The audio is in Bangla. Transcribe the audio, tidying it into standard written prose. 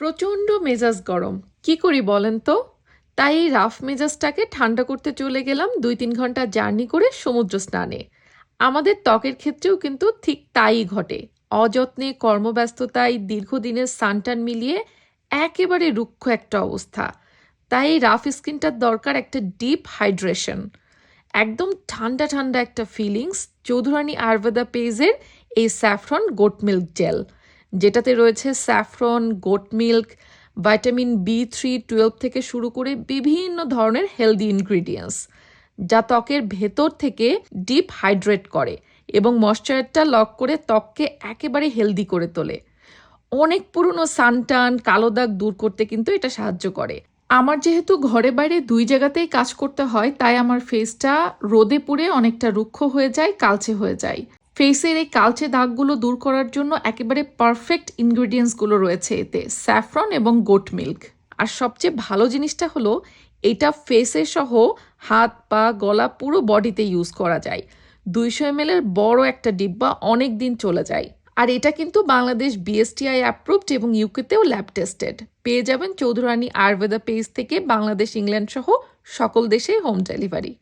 প্রচণ্ড মেজাজ গরম, কি করি বলেন তো? তাই এই রাফ মেজাজটাকে ঠান্ডা করতে চলে গেলাম 2-3 ঘন্টা জার্নি করে সমুদ্র স্নানে। আমাদের ত্বকের ক্ষেত্রেও কিন্তু ঠিক তাই ঘটে। অযত্নে, কর্মব্যস্ততায়, দীর্ঘদিনের সানটান মিলিয়ে একেবারে রুক্ষ একটা অবস্থা। তাই এই রাফ স্কিনটার দরকার একটা ডিপ হাইড্রেশন, একদম ঠান্ডা ঠান্ডা একটা ফিলিংস। চৌধুরানী আয়ুর্বেদা পেজের এই স্যাফরন গোট মিল্ক জেল, যেটাতে রয়েছে saffron, goat milk, vitamin B3, B12 থেকে শুরু করে বিভিন্ন ধরনের হেলদি ইনগ্রিডিয়েন্টস, যা ত্বকের ভেতর থেকে ডিপ হাইড্রেট করে এবং ময়শ্চারটা লক করে ত্বককে একেবারে হেলদি করে তোলে। অনেক পুরনো সানটান, কালো দাগ দূর করতে কিন্তু এটা সাহায্য করে। আমার যেহেতু ঘরে বাইরে দুই জায়গাতেই কাজ করতে হয়, তাই আমার ফেসটা রোদে পুড়ে অনেকটা রুক্ষ হয়ে যায়, কালচে হয়ে যায়। ফেসের এই কালচে দাগগুলো দূর করার জন্য একেবারে পারফেক্ট ইনগ্রিডিয়েন্টসগুলো রয়েছে এতে, স্যাফরন এবং গোট মিল্ক। আর সবচেয়ে ভালো জিনিসটা হলো এটা ফেসে সহ হাত, পা, গলা পুরো বডিতে ইউজ করা যায়। 200 ml এর বড় একটা ডিব্বা অনেক দিন চলে যায়। আর এটা কিন্তু বাংলাদেশ BSTI অ্যাপ্রুভড এবং ইউকেতেও ল্যাব টেস্টেড। পেয়ে যাবেন চৌধুরানী আয়ুর্বেদা পেজ থেকে বাংলাদেশ, ইংল্যান্ড সহ সকল দেশে হোম ডেলিভারি।